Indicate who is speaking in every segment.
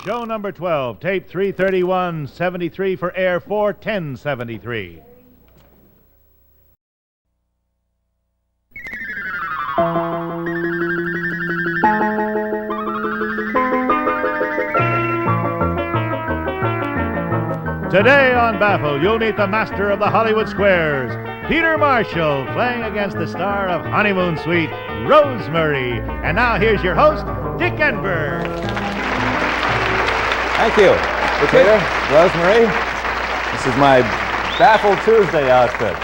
Speaker 1: Show number 12, tape 331-73 for air 410-73. Today on Baffle, you'll meet the master of the Hollywood Squares, Peter Marshall, playing against the star of Honeymoon Suite, Rosemary. And now here's your host, Dick Enberg.
Speaker 2: Thank you. Peter, Rosemary, this is my Baffle Tuesday outfit.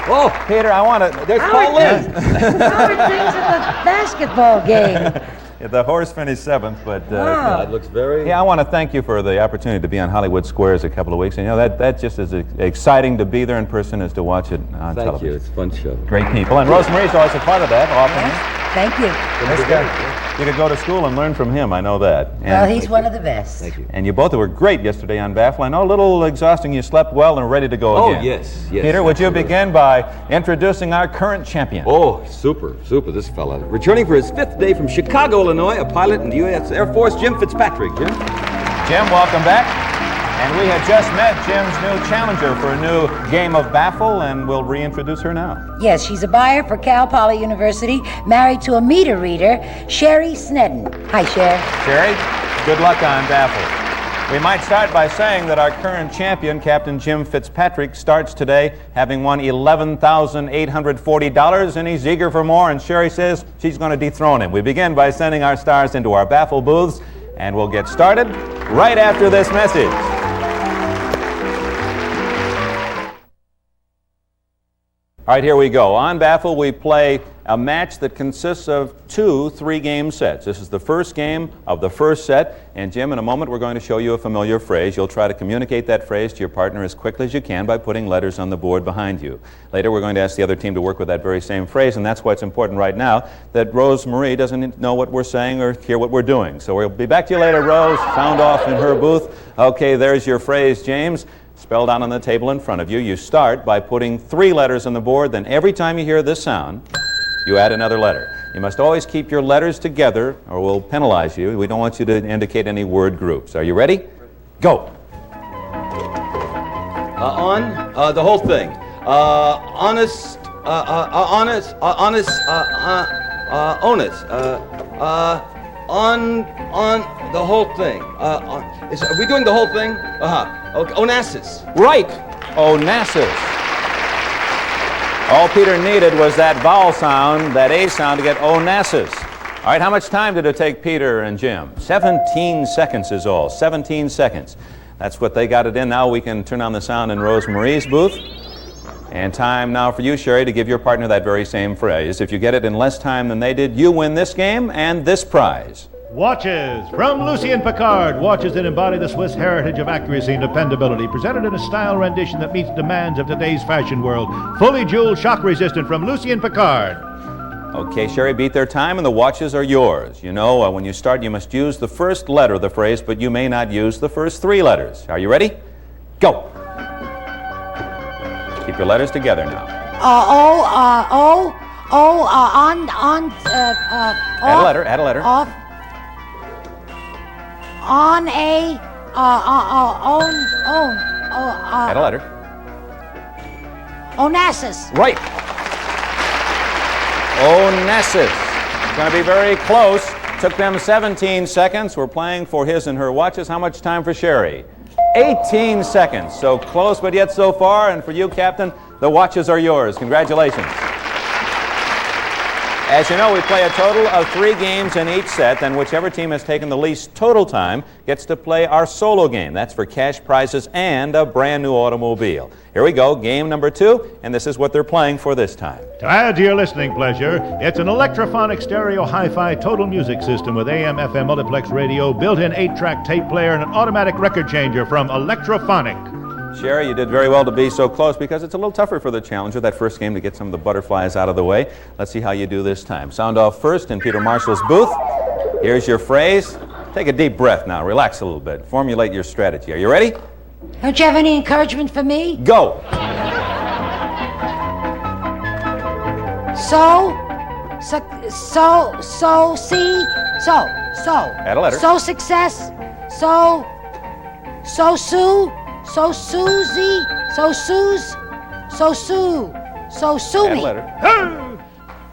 Speaker 2: Oh, Peter, I want to... There's Paul Lynn.
Speaker 3: How are things at the basketball game?
Speaker 2: The horse finished 7th, but...
Speaker 3: Wow.
Speaker 2: It looks very... Yeah, I want to thank you for the opportunity to be on Hollywood Squares a couple of weeks. And, you know, that just is exciting to be there in person as to watch it on television.
Speaker 4: Thank you. It's a fun show.
Speaker 2: Great people. And Rosemary's always a part of that, often.
Speaker 3: Yes. Thank you.
Speaker 2: This guy, you could go to school and learn from him, I know that. And,
Speaker 3: Well, he's one of the best.
Speaker 4: Thank you.
Speaker 2: and you both were great yesterday on Baffle. I know a little exhausting. You slept well and are ready to go again.
Speaker 4: Oh, yes.
Speaker 2: Peter, would you
Speaker 4: absolutely.
Speaker 2: begin by introducing our current champion?
Speaker 4: Oh, super, this fella. Returning for his 5th day from Chicago, Illinois, a pilot in the U.S. Air Force, Jim Fitzpatrick. Jim?
Speaker 2: Jim, welcome back. And we have just met Jim's new challenger for a new game of Baffle, and we'll reintroduce her now.
Speaker 3: Yes, she's a buyer for Cal Poly University, married to a meter reader, Sherry Snedden. Hi, Sherry.
Speaker 2: Sherry, good luck on Baffle. We might start by saying that our current champion, Captain Jim Fitzpatrick, starts today having won $11,840, and he's eager for more, and Sherry says she's going to dethrone him. We begin by sending our stars into our Baffle booths, and we'll get started right after this message. All right, here we go. On Baffle, we play a match that consists of 2 3-game sets. This is the first game of the first set, and Jim, in a moment, we're going to show you a familiar phrase. You'll try to communicate that phrase to your partner as quickly as you can by putting letters on the board behind you. Later, we're going to ask the other team to work with that very same phrase, and that's why it's important right now that Rosemarie doesn't know what we're saying or hear what we're doing. So we'll be back to you later, Rose. Sound off in her booth. Okay, there's your phrase, James. Spelled out on the table in front of you. You start by putting 3 letters on the board, then every time you hear this sound, you add another letter. You must always keep your letters together or we'll penalize you. We don't want you to indicate any word groups. Are you ready? Go.
Speaker 4: The whole thing. Honest. On the whole thing. Are we doing the whole thing? Okay. Onassis.
Speaker 2: Right. Onassis. All Peter needed was that vowel sound, that A sound, to get Onassis. All right, how much time did it take Peter and Jim? 17 seconds is all. 17 seconds. That's what they got it in. Now we can turn on the sound in Rosemarie's booth. And time now for you, Sherry, to give your partner that very same phrase. If you get it in less time than they did, you win this game and this prize.
Speaker 1: Watches from Lucien Piccard. Watches that embody the Swiss heritage of accuracy and dependability, presented in a style rendition that meets demands of today's fashion world. Fully jeweled, shock resistant from Lucien Piccard.
Speaker 2: Okay, Sherry, beat their time and the watches are yours. You know, when you start, you must use the first letter of the phrase, but you may not use the first 3 letters. Are you ready? Go. Keep your letters together now. Add a letter, add a letter.
Speaker 3: Off. On a,
Speaker 2: Add a letter.
Speaker 3: Onassis.
Speaker 2: Right. Onassis. Going to be very close. Took them 17 seconds. We're playing for his and her watches. How much time for Sherry? 18 seconds. So close, but yet so far. And for you, Captain, the watches are yours. Congratulations. As you know, we play a total of 3 games in each set, and whichever team has taken the least total time gets to play our solo game. That's for cash prizes and a brand new automobile. Here we go, game number 2, and this is what they're playing for this time.
Speaker 1: To add to your listening pleasure, it's an electrophonic stereo hi-fi total music system with AM/FM multiplex radio, built-in 8-track tape player, and an automatic record changer from Electrophonic.
Speaker 2: Sherry, you did very well to be so close because it's a little tougher for the challenger, that first game, to get some of the butterflies out of the way. Let's see how you do this time. Sound off first in Peter Marshall's booth. Here's your phrase. Take a deep breath now. Relax a little bit. Formulate your strategy. Are you ready?
Speaker 3: Don't you have any encouragement for me?
Speaker 2: Go.
Speaker 3: See,
Speaker 2: Add a letter.
Speaker 3: So success, So Susie, so sue
Speaker 2: Add
Speaker 3: me.
Speaker 2: letter.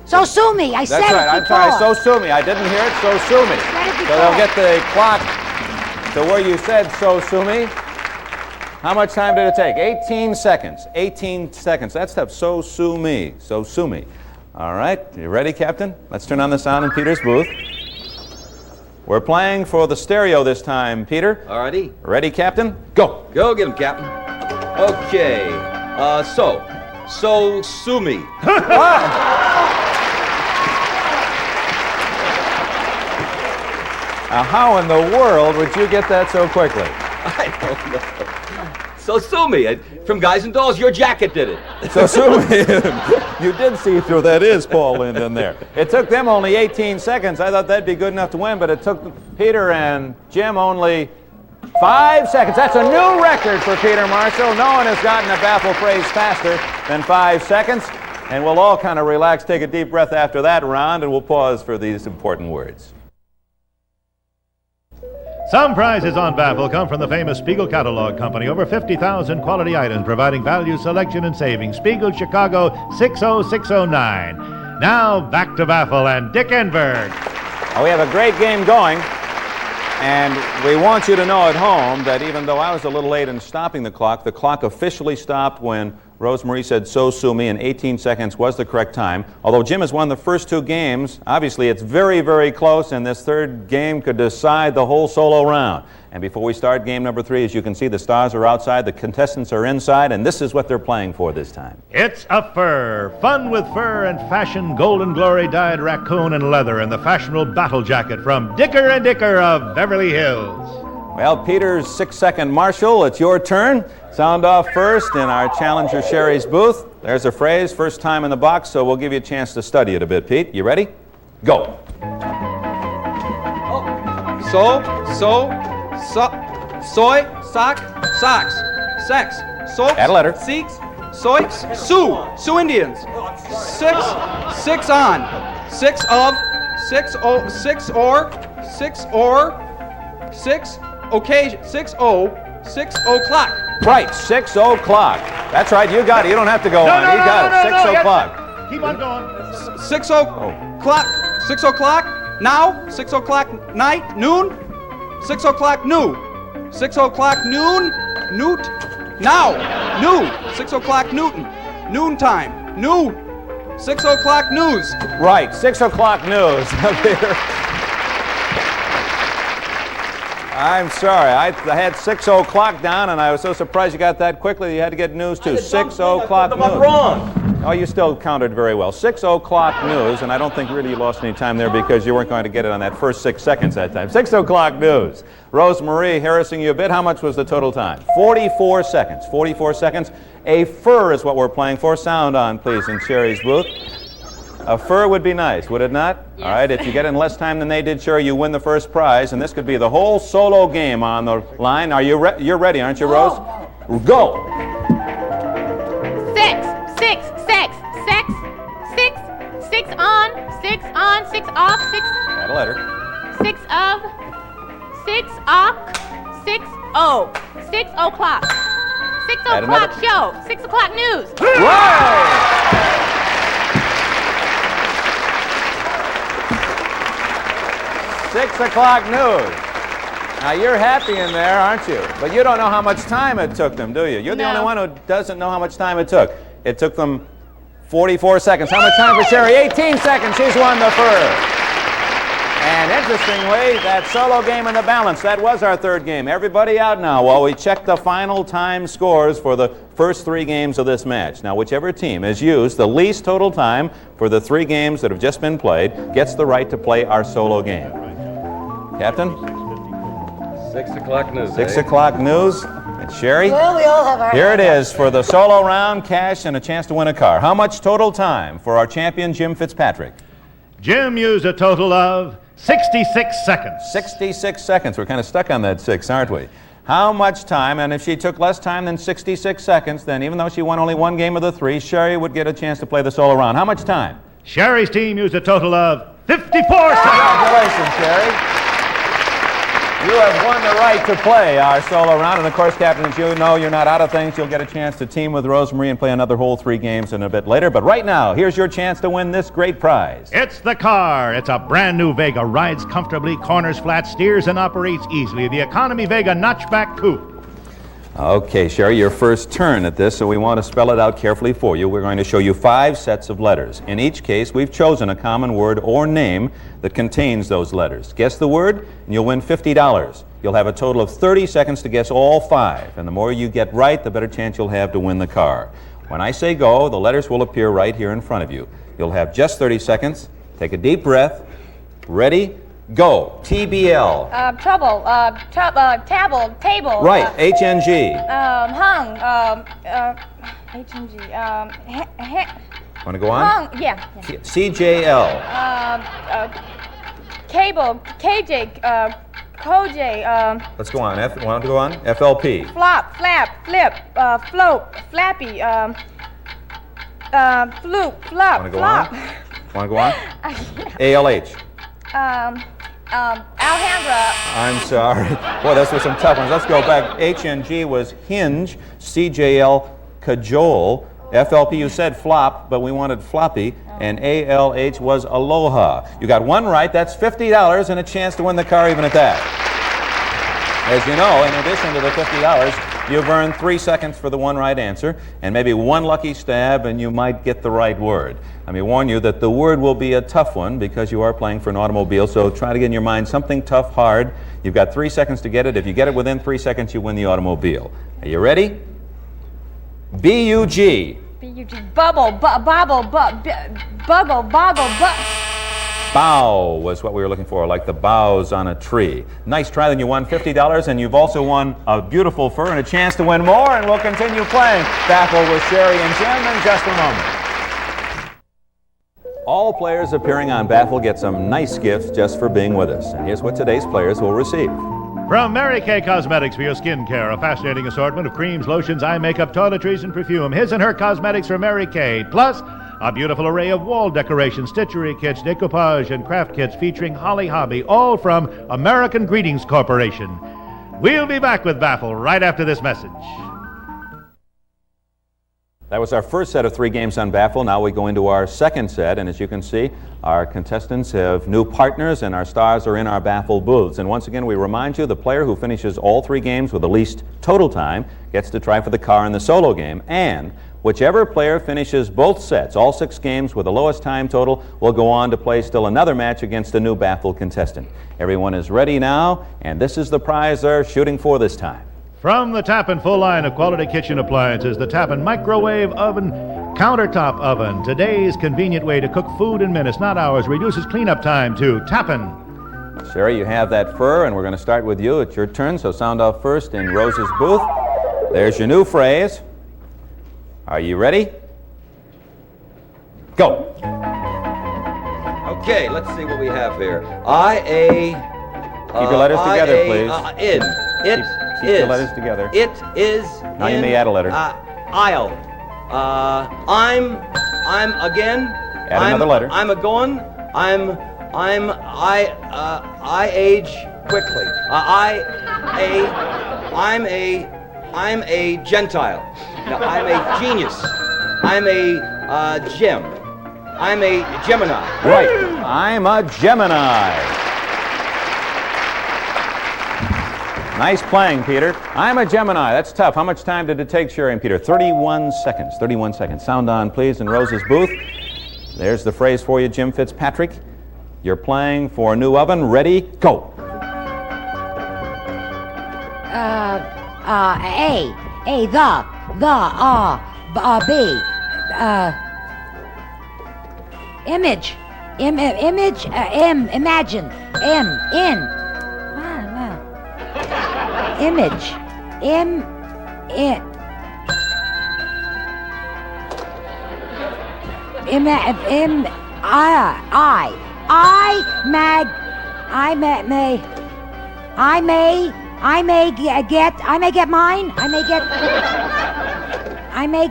Speaker 3: So sue me. I said
Speaker 2: That's
Speaker 3: it
Speaker 2: right. I'm
Speaker 3: before.
Speaker 2: sorry. So sue me. I didn't hear it. So sue me.
Speaker 3: Said it
Speaker 2: So they'll
Speaker 3: before.
Speaker 2: get the clock to where you said so sue me. How much time did it take? 18 seconds. 18 seconds. That's tough. So sue me. So sue me. All right. You ready, Captain? Let's turn on the sound in Peter's booth. We're playing for the stereo this time, Peter.
Speaker 4: All righty.
Speaker 2: Ready, Captain? Go.
Speaker 4: Go get him, Captain. Okay. So sue me.
Speaker 2: Now, how in the world would you get that so quickly?
Speaker 4: I don't know. So sue me. From Guys and Dolls, your jacket did it.
Speaker 2: So sue me. You did see through that is Paul Lind in there. It took them only 18 seconds. I thought that'd be good enough to win, but it took Peter and Jim only 5 seconds. That's a new record for Peter Marshall. No one has gotten a Baffle phrase faster than 5 seconds. And we'll all kind of relax, take a deep breath after that round, and we'll pause for these important words.
Speaker 1: Some prizes on Baffle come from the famous Spiegel Catalog Company. Over 50,000 quality items providing value, selection, and savings. Spiegel, Chicago, 60609. Now, back to Baffle and Dick Enberg.
Speaker 2: We have a great game going, and we want you to know at home that even though I was a little late in stopping the clock officially stopped when Rosemarie said, so sue me, and 18 seconds was the correct time. Although Jim has won the first 2 games, obviously it's very, very close, and this third game could decide the whole solo round. And before we start game number 3, as you can see, the stars are outside, the contestants are inside, and this is what they're playing for this time.
Speaker 1: It's a fur. Fun with fur and fashion golden glory dyed raccoon and leather and the fashionable battle jacket from Dicker and Dicker of Beverly Hills.
Speaker 2: Well, Peter's 6-second Marshall, it's your turn. Sound off first in our challenger Sherry's booth. There's a phrase, first time in the box, so we'll give you a chance to study it a bit, Pete. You ready? Go.
Speaker 5: Soy, sock, socks, sex, soap,
Speaker 2: Add a letter.
Speaker 5: seeks, soiks, Sioux Indians, six on, six of, six occasion, 6 o'clock.
Speaker 2: Right, 6 o'clock. That's right, you got it. You don't have to go on. You got it. 6 o'clock.
Speaker 1: Keep on going.
Speaker 5: 6 o'clock, 6 o'clock, now, 6 o'clock night, noon, 6 o'clock noon, 6 o'clock noon, now, noon, 6 o'clock Newton, noontime, noon, 6 o'clock news.
Speaker 2: Right, 6 o'clock news. Peter. I'm sorry, I had 6 o'clock down, and I was so surprised you got that quickly. You had to get news too. 6 o'clock news.
Speaker 4: I'm wrong.
Speaker 2: Oh, you still counted very well. 6 o'clock news, and I don't think really you lost any time there because you weren't going to get it on that first 6 seconds that time. 6 o'clock news. Rosemarie harassing you a bit. How much was the total time? 44 seconds. 44 seconds. A fur is what we're playing for. Sound on, please, in Sherry's booth. A fur would be nice, would it not?
Speaker 6: Yes.
Speaker 2: All right, if you get in less time than they did, Sherry, you win the first prize, and this could be the whole solo game on the line. Are you you're ready, aren't you, Rose? Go.
Speaker 6: Six on, 6 off, 6
Speaker 2: Add a letter.
Speaker 6: 6 of, 6 off, 6 o'clock. 6
Speaker 2: Add
Speaker 6: o'clock
Speaker 2: another.
Speaker 6: show, 6 o'clock news.
Speaker 2: Right! 6 o'clock news. Now, you're happy in there, aren't you? But you don't know how much time it took them, do you? You're the
Speaker 6: No.
Speaker 2: only one who doesn't know how much time it took. It took them 44 seconds. How much time for Sherry? 18 seconds. She's won the fur. And interestingly, that solo game in the balance, that was our third game. Everybody out now while we check the final time scores for the first 3 games of this match. Now, whichever team has used the least total time for the 3 games that have just been played gets the right to play our solo game. Captain?
Speaker 4: 6 o'clock news.
Speaker 2: 6 o'clock news. And Sherry?
Speaker 3: Well, we all have our
Speaker 2: Here it is for the solo round, cash, and a chance to win a car. How much total time for our champion, Jim Fitzpatrick?
Speaker 1: Jim used a total of 66 seconds.
Speaker 2: 66 seconds. We're kind of stuck on that 6, aren't we? How much time, and if she took less time than 66 seconds, then even though she won only 1 game of the 3, Sherry would get a chance to play the solo round. How much time?
Speaker 1: Sherry's team used a total of 54 seconds.
Speaker 2: Congratulations, Sherry. You have won the right to play our solo round. And of course, Captain, as you know, you're not out of things. You'll get a chance to team with Rosemary and play another whole 3 games in a bit later. But right now, here's your chance to win this great prize.
Speaker 1: It's the car. It's a brand new Vega. Rides comfortably, corners flat, steers and operates easily. The Economy Vega Notchback Coupe.
Speaker 2: Okay, Sherry, your first turn at this, so we want to spell it out carefully for you. We're going to show you 5 sets of letters. In each case, we've chosen a common word or name that contains those letters. Guess the word, and you'll win $50. You'll have a total of 30 seconds to guess all 5, and the more you get right, the better chance you'll have to win the car. When I say go, the letters will appear right here in front of you. You'll have just 30 seconds. Take a deep breath. Ready? Go. TBL.
Speaker 6: Trouble. Table. Table.
Speaker 2: Right. HNG.
Speaker 6: Hung. HNG.
Speaker 2: Want to go on?
Speaker 6: Hung. Yeah.
Speaker 2: CJL.
Speaker 6: Cable. KJ. KJ.
Speaker 2: Let's go on. Want to go on? FLP.
Speaker 6: Flop. Flap. Flip. Float. Flappy. Floop. Flop.
Speaker 2: Want to go
Speaker 6: flop.
Speaker 2: on? Want to go on? ALH.
Speaker 6: Alhambra.
Speaker 2: I'm sorry. Boy, those were some tough ones. Let's go back. HNG was hinge. CJL, cajole. FLP, you said flop, but we wanted floppy. And ALH was aloha. You got 1 right. That's $50 and a chance to win the car even at that. As you know, in addition to the $50, you've earned 3 seconds for the 1 right answer, and maybe 1 lucky stab, and you might get the right word. Let me warn you that the word will be a tough one because you are playing for an automobile, so try to get in your mind something tough, hard. You've got 3 seconds to get it. If you get it within 3 seconds, you win the automobile. Are you ready? B-U-G.
Speaker 6: B-U-G. Bubble. Bobble. Buggle. Boggle.
Speaker 2: Bow was what we were looking for, like the boughs on a tree. Nice try, then you won $50, and you've also won a beautiful fur and a chance to win more, and we'll continue playing Baffle with Sherry and Jim in just a moment. All players appearing on Baffle get some nice gifts just for being with us, and here's what today's players will receive.
Speaker 1: From Mary Kay Cosmetics for your skin care, a fascinating assortment of creams, lotions, eye makeup, toiletries, and perfume. His and her cosmetics for Mary Kay. Plus, a beautiful array of wall decoration, stitchery kits, decoupage, and craft kits featuring Holly Hobby, all from American Greetings Corporation. We'll be back with Baffle right after this message.
Speaker 2: That was our first set of 3 games on Baffle. Now we go into our second set, and as you can see, our contestants have new partners, and our stars are in our Baffle booths. And once again, we remind you, the player who finishes all 3 games with the least total time gets to try for the car in the solo game, and whichever player finishes both sets, all 6 games with the lowest time total, will go on to play still another match against a new Baffle contestant. Everyone is ready now, and this is the prize they're shooting for this time.
Speaker 1: From the Tappan full line of quality kitchen appliances, the Tappan microwave oven, countertop oven. Today's convenient way to cook food in minutes, not hours, reduces cleanup time too. Tappan.
Speaker 2: Sherry, you have that fur, and we're going to start with you. It's your turn, so sound off first in Rose's booth. There's your new phrase. Are you ready? Go.
Speaker 4: Okay, let's see what we have here.
Speaker 2: Keep your letters together, please.
Speaker 4: Keep
Speaker 2: your letters together.
Speaker 4: It is.
Speaker 2: Now you may add a letter.
Speaker 4: I'll. I'm again.
Speaker 2: Add another letter.
Speaker 4: I'm a going. I age quickly. I'm a Gentile. Now, I'm a genius. I'm a gem. I'm a Gemini.
Speaker 2: Right. I'm a Gemini. Nice playing, Peter. I'm a Gemini. That's tough. How much time did it take, Sherry and Peter? 31 seconds. 31 seconds. Sound on, please, in Rose's booth. There's the phrase for you, Jim Fitzpatrick. You're playing for a new oven. Ready? Go.
Speaker 3: Image. Imagine. Image. I may get mine. I may get. I'm a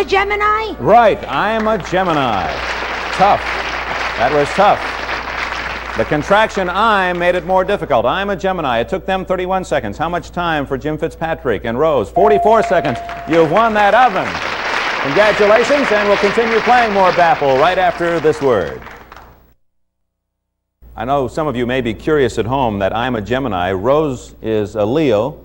Speaker 3: Gemini.
Speaker 2: Right. I'm a Gemini. tough. That was tough. The contraction I'm made it more difficult. I'm a Gemini. It took them 31 seconds. How much time for Jim Fitzpatrick and Rose? 44 seconds. You've won that oven. Congratulations, and we'll continue playing more Baffle right after this word. I know some of you may be curious at home that I'm a Gemini. Rose is a Leo,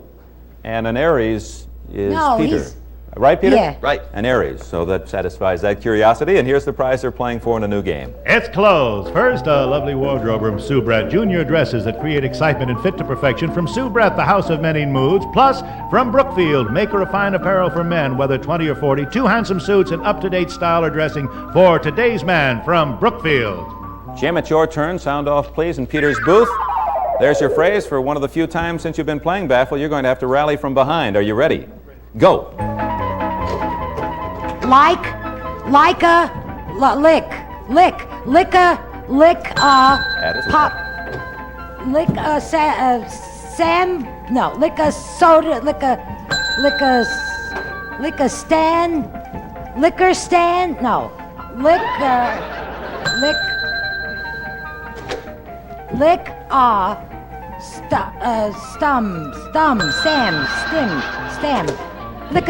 Speaker 2: and an Aries is Peter. Right, Peter?
Speaker 3: Yeah.
Speaker 4: Right.
Speaker 2: An Aries. So that satisfies that curiosity. And here's the prize they're playing for in a new game.
Speaker 1: It's clothes. First, a lovely wardrobe from Sue Brett. Junior dresses that create excitement and fit to perfection from Sue Brett, the house of many moods. Plus, from Brookfield, maker of fine apparel for men, whether 20 or 40. 2 handsome suits and up-to-date style or dressing for today's man from Brookfield.
Speaker 2: Jim, it's your turn. Sound off, please, in Peter's booth. There's your phrase for one of the few times since you've been playing Baffle. You're going to have to rally from behind. Are you ready? Go.
Speaker 3: Lick a, pop, lick a soda, liquor stand, no, lick a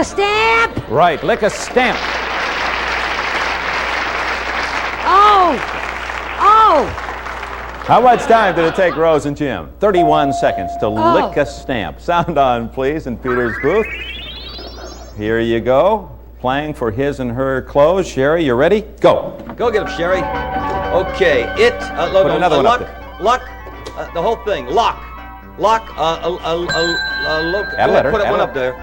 Speaker 3: stamp.
Speaker 2: Right, lick a stamp.
Speaker 3: Oh!
Speaker 2: How much time did it take Rose and Jim? 31 seconds to lick a stamp. Sound on, please, in Peter's booth. Here you go. Playing for his and her clothes. Sherry, you ready? Go.
Speaker 4: Go get him, Sherry. Okay,
Speaker 2: Put another one up
Speaker 4: luck, the whole thing. Lock,
Speaker 2: Add a letter.
Speaker 4: Put
Speaker 2: Add
Speaker 4: one
Speaker 2: a
Speaker 4: up there.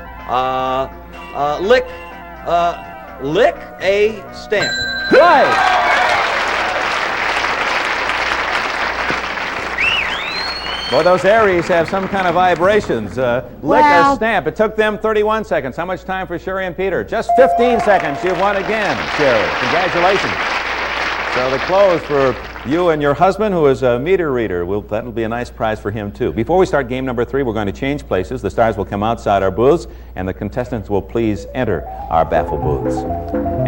Speaker 4: Lick a stamp.
Speaker 2: Right. Boy, those Aries have some kind of vibrations. Lick a stamp. It took them 31 seconds. How much time for Sherry and Peter? Just 15 seconds. You've won again, Sherry. Congratulations. So the clothes for you and your husband, who is a meter reader, that'll be a nice prize for him, too. Before we start game number 3, we're going to change places. The stars will come outside our booths, and the contestants will please enter our Baffle booths.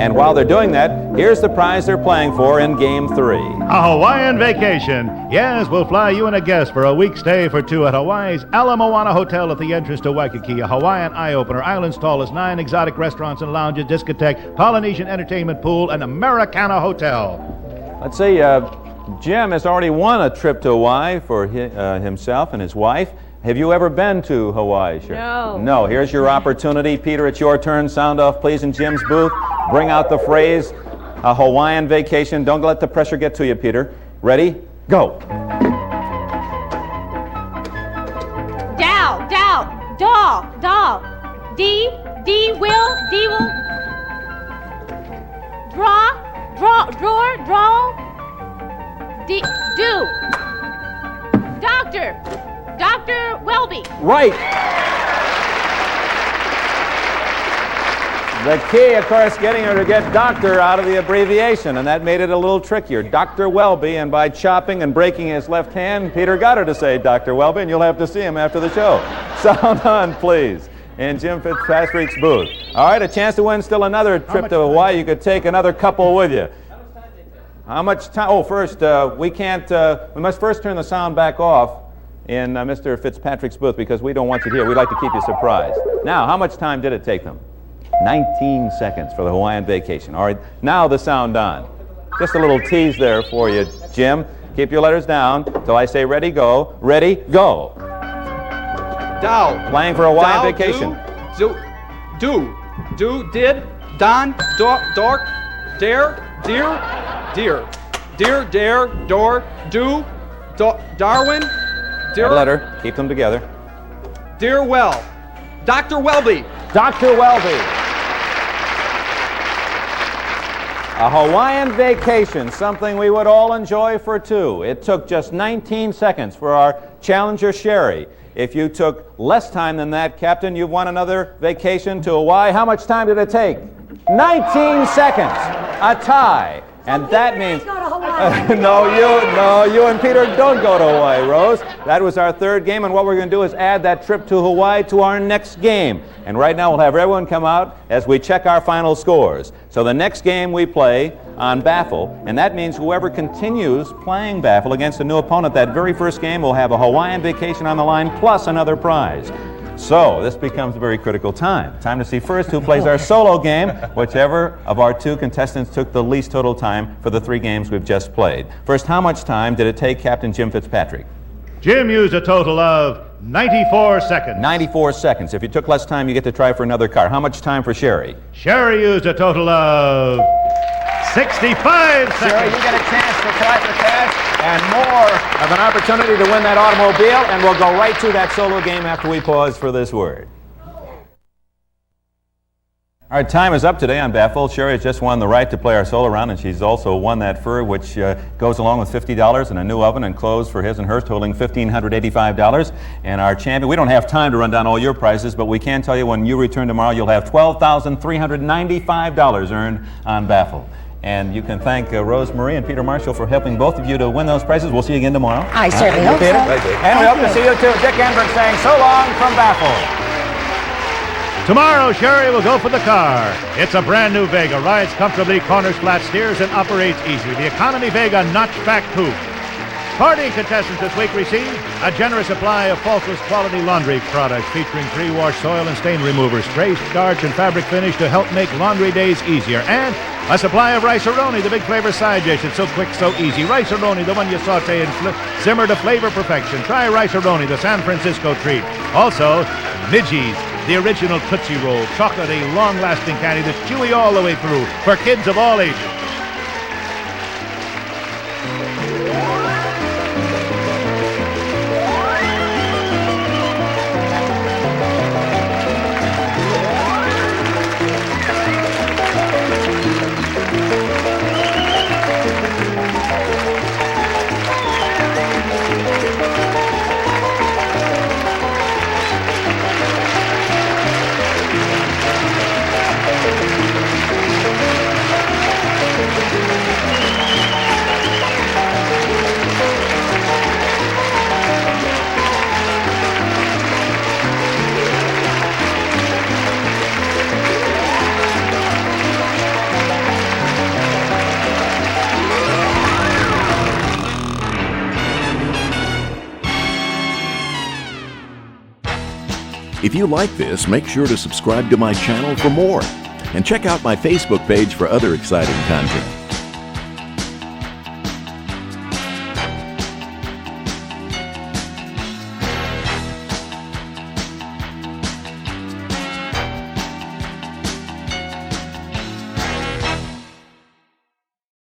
Speaker 2: And while they're doing that, here's the prize they're playing for in game 3.
Speaker 1: A Hawaiian vacation. Yes, we'll fly you and a guest for a week stay for 2 at Hawaii's Ala Moana Hotel at the entrance to Waikiki. A Hawaiian eye-opener, island's tallest, 9 exotic restaurants and lounges, discotheque, Polynesian entertainment pool, and Americana hotel.
Speaker 2: Let's see, Jim has already won a trip to Hawaii for himself and his wife. Have you ever been to Hawaii, Sherry?
Speaker 6: No.
Speaker 2: No. Here's your opportunity. Peter, it's your turn. Sound off, please, in Jim's booth. Bring out the phrase, a Hawaiian vacation. Don't let the pressure get to you, Peter. Ready? Go.
Speaker 6: Doll. D will, draw, do. Dr. Welby.
Speaker 2: Right. The key, of course, getting her to get doctor out of the abbreviation, and that made it a little trickier. Dr. Welby, and by chopping and breaking his left hand, Peter got her to say Dr. Welby, and you'll have to see him after the show. Sound on, please, in Jim Fitzpatrick's booth. All right, a chance to win still another trip to Hawaii. You could take another couple with you. How much time? Oh, first, we must first turn the sound back off in Mr. Fitzpatrick's booth because we don't want you here. We'd like to keep you surprised. Now, how much time did it take them? 19 seconds for the Hawaiian vacation. All right, now the sound on. Just a little tease there for you, Jim. Keep your letters down till I say ready, go. Ready, go.
Speaker 5: Dow.
Speaker 2: Playing for a Hawaiian vacation.
Speaker 5: Do, did, don, dork, dare, dear, dare, door, do, Darwin, dear.
Speaker 2: Add a letter. Keep them together.
Speaker 5: Dear well. Dr. Welby.
Speaker 2: Dr. Welby. A Hawaiian vacation, something we would all enjoy for 2. It took just 19 seconds for our challenger, Sherry. If you took less time than that, Captain, you've won another vacation to Hawaii. How much time did it take? 19 seconds. A tie. And that means... No, you and Peter don't go to Hawaii, Rose. That was our third game, and what we're going to do is add that trip to Hawaii to our next game. And right now we'll have everyone come out as we check our final scores. So the next game we play on Baffle, and that means whoever continues playing Baffle against a new opponent that very first game will have a Hawaiian vacation on the line plus another prize. So this becomes a very critical time. Time to see first who plays our solo game, whichever of our two contestants took the least total time for the 3 games we've just played. First, how much time did it take Captain Jim Fitzpatrick?
Speaker 1: Jim used a total of 94 seconds.
Speaker 2: 94 seconds. If you took less time, you get to try for another car. How much time for Sherry?
Speaker 1: Sherry used a total of 65 seconds.
Speaker 2: Sherry, you get a chance to try for cash and more of an opportunity to win that automobile, and we'll go right to that solo game after we pause for this word. Our time is up today on Baffle. Sherry has just won the right to play our solo round, and she's also won that fur, which goes along with $50 and a new oven and clothes for his and hers, totaling $1,585. And our champion, we don't have time to run down all your prizes, but we can tell you when you return tomorrow, you'll have $12,395 earned on Baffle. And you can thank Rose Marie and Peter Marshall for helping both of you to win those prizes. We'll see you again tomorrow.
Speaker 3: I certainly hope so.
Speaker 2: And we hope to see you too. Dick Enberg saying so long from Baffle.
Speaker 1: Tomorrow, Sherry will go for the car. It's a brand new Vega. Rides comfortably, corners flat, steers, and operates easily. The economy Vega notchback coupe. Party contestants this week receive a generous supply of faultless quality laundry products featuring pre-wash soil and stain removers, spray, starch, and fabric finish to help make laundry days easier. And a supply of Rice-A-Roni, the big flavor side dish. It's so quick, so easy. Rice-A-Roni, the one you saute and simmer to flavor perfection. Try Rice-A-Roni, the San Francisco treat. Also, Midgie's, the original Tootsie Roll, chocolatey, long-lasting candy that's chewy all the way through for kids of all ages.
Speaker 7: If you like this, make sure to subscribe to my channel for more. And check out my Facebook page for other exciting content.